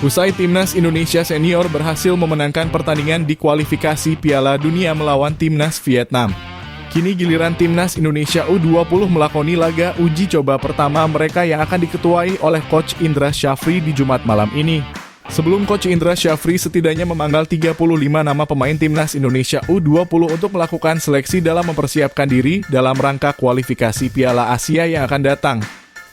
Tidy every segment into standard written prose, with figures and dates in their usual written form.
Usai Timnas Indonesia Senior berhasil memenangkan pertandingan di kualifikasi Piala Dunia melawan Timnas Vietnam. Kini giliran Timnas Indonesia U20 melakoni laga uji coba pertama mereka yang akan diketuai oleh Coach Indra Syafri di Jumat malam ini. Sebelum Coach Indra Syafri setidaknya memanggal 35 nama pemain Timnas Indonesia U20 untuk melakukan seleksi dalam mempersiapkan diri dalam rangka kualifikasi Piala Asia yang akan datang.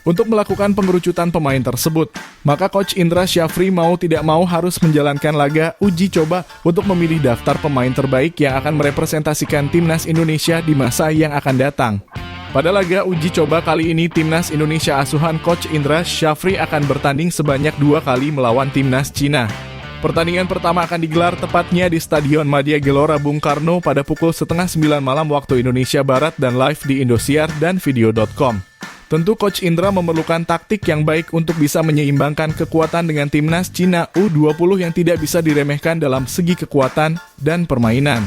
Untuk melakukan pengerucutan pemain tersebut, maka Coach Indra Syafri mau tidak mau harus menjalankan laga uji coba untuk memilih daftar pemain terbaik yang akan merepresentasikan Timnas Indonesia di masa yang akan datang. Pada laga uji coba kali ini, Timnas Indonesia asuhan Coach Indra Syafri akan bertanding sebanyak 2 kali melawan Timnas Cina. Pertandingan pertama akan digelar tepatnya di Stadion Madia Gelora Bung Karno pada pukul 8:30 malam waktu Indonesia Barat dan live di Indosiar dan video.com. Tentu Coach Indra memerlukan taktik yang baik untuk bisa menyeimbangkan kekuatan dengan Timnas Cina U20 yang tidak bisa diremehkan dalam segi kekuatan dan permainan.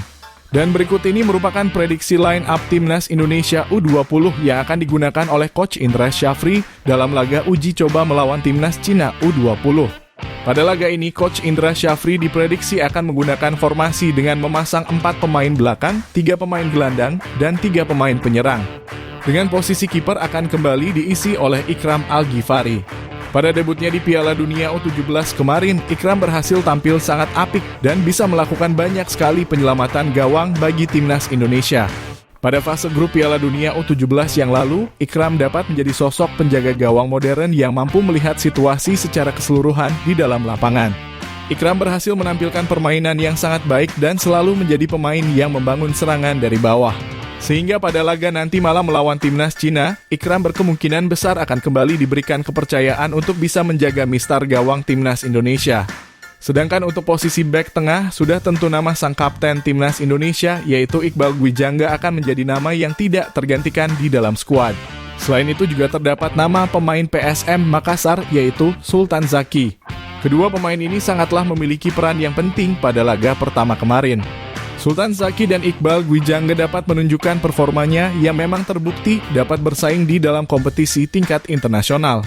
Dan berikut ini merupakan prediksi line up Timnas Indonesia U20 yang akan digunakan oleh Coach Indra Syafri dalam laga uji coba melawan Timnas Cina U20. Pada laga ini, Coach Indra Syafri diprediksi akan menggunakan formasi dengan memasang 4 pemain belakang, 3 pemain gelandang, dan 3 pemain penyerang. Dengan posisi kiper akan kembali diisi oleh Ikram Al-Ghifari. Pada debutnya di Piala Dunia U17 kemarin, Ikram berhasil tampil sangat apik dan bisa melakukan banyak sekali penyelamatan gawang bagi Timnas Indonesia. Pada fase grup Piala Dunia U17 yang lalu, Ikram dapat menjadi sosok penjaga gawang modern yang mampu melihat situasi secara keseluruhan di dalam lapangan. Ikram berhasil menampilkan permainan yang sangat baik dan selalu menjadi pemain yang membangun serangan dari bawah. Sehingga pada laga nanti malam melawan Timnas Cina, Ikram berkemungkinan besar akan kembali diberikan kepercayaan untuk bisa menjaga mistar gawang Timnas Indonesia. Sedangkan untuk posisi bek tengah, sudah tentu nama sang kapten Timnas Indonesia, yaitu Iqbal Gwijangga akan menjadi nama yang tidak tergantikan di dalam skuad. Selain itu juga terdapat nama pemain PSM Makassar, yaitu Sultan Zaki. Kedua pemain ini sangatlah memiliki peran yang penting pada laga pertama kemarin. Sultan Zaki dan Iqbal Gwijangga dapat menunjukkan performanya yang memang terbukti dapat bersaing di dalam kompetisi tingkat internasional.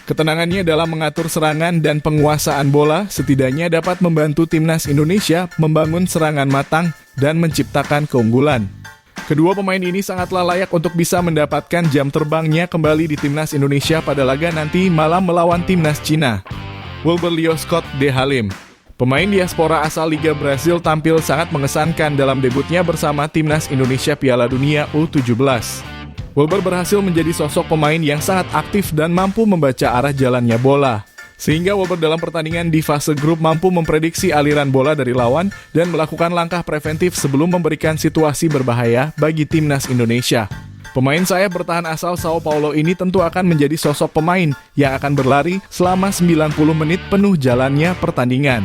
Ketenangannya dalam mengatur serangan dan penguasaan bola setidaknya dapat membantu Timnas Indonesia membangun serangan matang dan menciptakan keunggulan. Kedua pemain ini sangatlah layak untuk bisa mendapatkan jam terbangnya kembali di Timnas Indonesia pada laga nanti malam melawan Timnas Cina. Wilber Leo Scott De Halim, pemain diaspora asal Liga Brazil, tampil sangat mengesankan dalam debutnya bersama Timnas Indonesia Piala Dunia U17. Wilber berhasil menjadi sosok pemain yang sangat aktif dan mampu membaca arah jalannya bola. Sehingga Wilber dalam pertandingan di fase grup mampu memprediksi aliran bola dari lawan dan melakukan langkah preventif sebelum memberikan situasi berbahaya bagi Timnas Indonesia. Pemain sayap bertahan asal Sao Paulo ini tentu akan menjadi sosok pemain yang akan berlari selama 90 menit penuh jalannya pertandingan.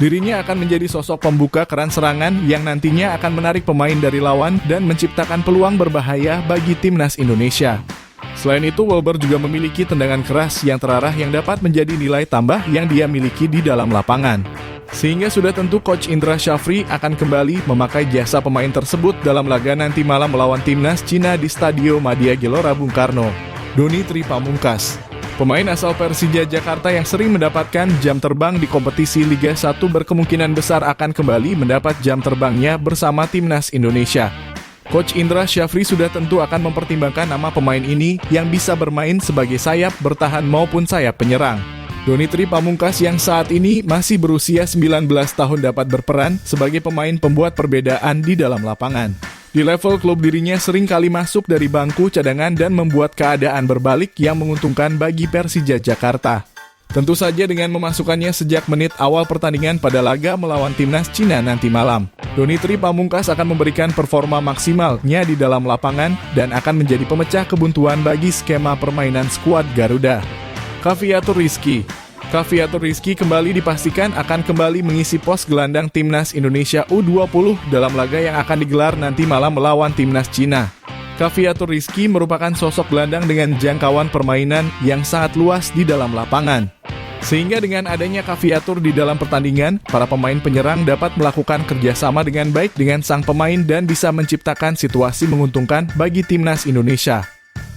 Dirinya akan menjadi sosok pembuka keran serangan yang nantinya akan menarik pemain dari lawan dan menciptakan peluang berbahaya bagi Timnas Indonesia. Selain itu, Wilber juga memiliki tendangan keras yang terarah yang dapat menjadi nilai tambah yang dia miliki di dalam lapangan. Sehingga sudah tentu Coach Indra Syafri akan kembali memakai jasa pemain tersebut dalam laga nanti malam melawan Timnas Cina di Stadion Madia Gelora Bung Karno. Doni Tri Pamungkas, pemain asal Persija Jakarta yang sering mendapatkan jam terbang di kompetisi Liga 1 berkemungkinan besar akan kembali mendapat jam terbangnya bersama Timnas Indonesia. Coach Indra Syafri sudah tentu akan mempertimbangkan nama pemain ini yang bisa bermain sebagai sayap bertahan maupun sayap penyerang. Doni Tri Pamungkas yang saat ini masih berusia 19 tahun dapat berperan sebagai pemain pembuat perbedaan di dalam lapangan. Di level klub dirinya sering kali masuk dari bangku cadangan dan membuat keadaan berbalik yang menguntungkan bagi Persija Jakarta. Tentu saja dengan memasukkannya sejak menit awal pertandingan pada laga melawan Timnas Cina nanti malam. Doni Tri Pamungkas akan memberikan performa maksimalnya di dalam lapangan dan akan menjadi pemecah kebuntuan bagi skema permainan skuad Garuda. Khafiatur Rizky kembali dipastikan akan kembali mengisi pos gelandang Timnas Indonesia U20 dalam laga yang akan digelar nanti malam melawan Timnas Cina. Khafiatur Rizky merupakan sosok gelandang dengan jangkauan permainan yang sangat luas di dalam lapangan. Sehingga dengan adanya Khafiatur di dalam pertandingan, para pemain penyerang dapat melakukan kerjasama dengan baik dengan sang pemain dan bisa menciptakan situasi menguntungkan bagi Timnas Indonesia.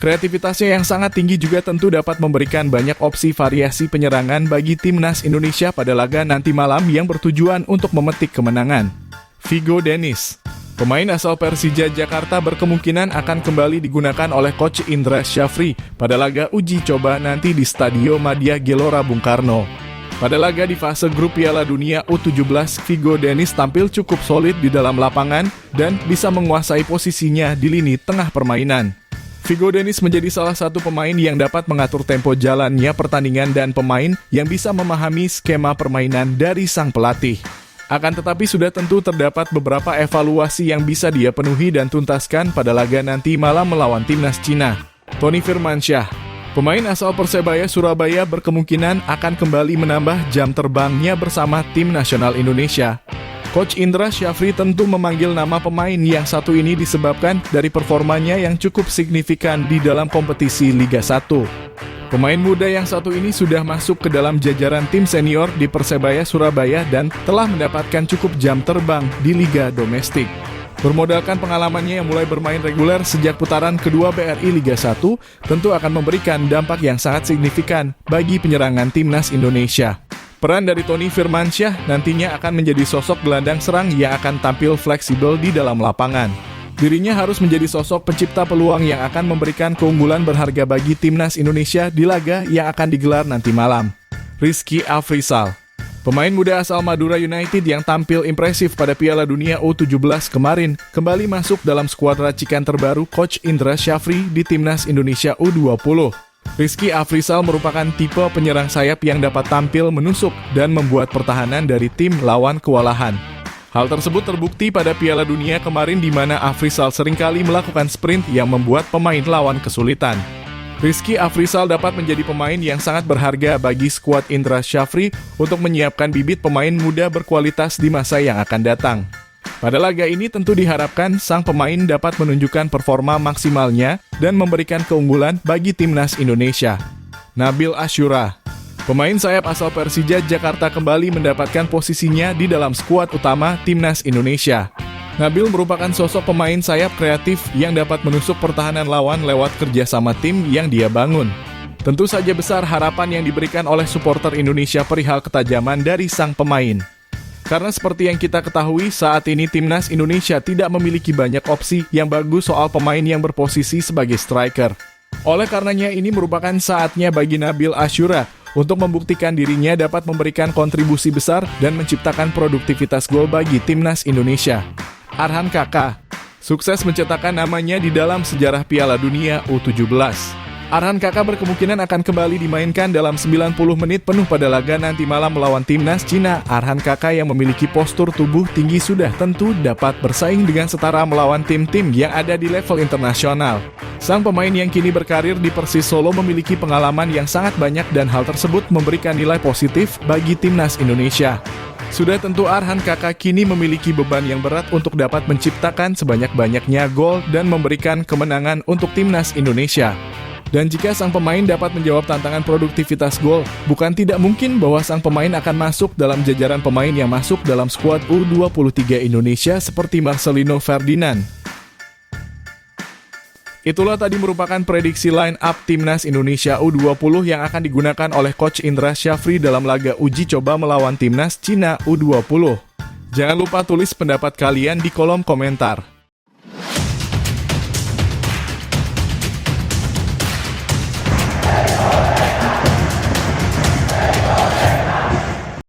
Kreativitasnya yang sangat tinggi juga tentu dapat memberikan banyak opsi variasi penyerangan bagi timnas Indonesia pada laga nanti malam yang bertujuan untuk memetik kemenangan. Vigo Dennis, pemain asal Persija Jakarta, berkemungkinan akan kembali digunakan oleh Coach Indra Syafri pada laga uji coba nanti di Stadio Madia Gelora Bung Karno. Pada laga di fase grup Piala Dunia U17, Vigo Dennis tampil cukup solid di dalam lapangan dan bisa menguasai posisinya di lini tengah permainan. Vigo Dennis menjadi salah satu pemain yang dapat mengatur tempo jalannya pertandingan dan pemain yang bisa memahami skema permainan dari sang pelatih. Akan tetapi sudah tentu terdapat beberapa evaluasi yang bisa dia penuhi dan tuntaskan pada laga nanti malam melawan timnas Cina. Tony Firmansyah, pemain asal Persebaya Surabaya, berkemungkinan akan kembali menambah jam terbangnya bersama tim nasional Indonesia. Coach Indra Syafri tentu memanggil nama pemain yang satu ini disebabkan dari performanya yang cukup signifikan di dalam kompetisi Liga 1. Pemain muda yang satu ini sudah masuk ke dalam jajaran tim senior di Persebaya Surabaya dan telah mendapatkan cukup jam terbang di Liga domestik. Bermodalkan pengalamannya yang mulai bermain reguler sejak putaran kedua BRI Liga 1, tentu akan memberikan dampak yang sangat signifikan bagi penyerangan timnas Indonesia. Peran dari Tony Firmansyah nantinya akan menjadi sosok gelandang serang yang akan tampil fleksibel di dalam lapangan. Dirinya harus menjadi sosok pencipta peluang yang akan memberikan keunggulan berharga bagi timnas Indonesia di laga yang akan digelar nanti malam. Rizky Afrizal, pemain muda asal Madura United yang tampil impresif pada Piala Dunia U17 kemarin, kembali masuk dalam skuad racikan terbaru Coach Indra Syafri di timnas Indonesia U20. Rizky Afrizal merupakan tipe penyerang sayap yang dapat tampil menusuk dan membuat pertahanan dari tim lawan kewalahan. Hal tersebut terbukti pada Piala Dunia kemarin di mana Afrizal seringkali melakukan sprint yang membuat pemain lawan kesulitan. Rizky Afrizal dapat menjadi pemain yang sangat berharga bagi skuad Indra Syafri untuk menyiapkan bibit pemain muda berkualitas di masa yang akan datang. Pada laga ini tentu diharapkan sang pemain dapat menunjukkan performa maksimalnya dan memberikan keunggulan bagi timnas Indonesia. Nabil Asyura, pemain sayap asal Persija Jakarta, kembali mendapatkan posisinya di dalam skuad utama timnas Indonesia. Nabil merupakan sosok pemain sayap kreatif yang dapat menusuk pertahanan lawan lewat kerjasama tim yang dia bangun. Tentu saja besar harapan yang diberikan oleh supporter Indonesia perihal ketajaman dari sang pemain. Karena seperti yang kita ketahui, saat ini timnas Indonesia tidak memiliki banyak opsi yang bagus soal pemain yang berposisi sebagai striker. Oleh karenanya ini merupakan saatnya bagi Nabil Asyura untuk membuktikan dirinya dapat memberikan kontribusi besar dan menciptakan produktivitas gol bagi timnas Indonesia. Arhan Kakak, sukses mencetakkan namanya di dalam sejarah Piala Dunia U17. Arhan Kakak berkemungkinan akan kembali dimainkan dalam 90 menit penuh pada laga nanti malam melawan timnas Cina. Arhan Kakak yang memiliki postur tubuh tinggi sudah tentu dapat bersaing dengan setara melawan tim-tim yang ada di level internasional. Sang pemain yang kini berkarir di Persis Solo memiliki pengalaman yang sangat banyak dan hal tersebut memberikan nilai positif bagi timnas Indonesia. Sudah tentu Arhan Kakak kini memiliki beban yang berat untuk dapat menciptakan sebanyak-banyaknya gol dan memberikan kemenangan untuk timnas Indonesia. Dan jika sang pemain dapat menjawab tantangan produktivitas gol, bukan tidak mungkin bahwa sang pemain akan masuk dalam jajaran pemain yang masuk dalam skuad U23 Indonesia seperti Marcelino Ferdinand. Itulah tadi merupakan prediksi line up timnas Indonesia U20 yang akan digunakan oleh Coach Indra Syafri dalam laga uji coba melawan timnas Cina U20. Jangan lupa tulis pendapat kalian di kolom komentar.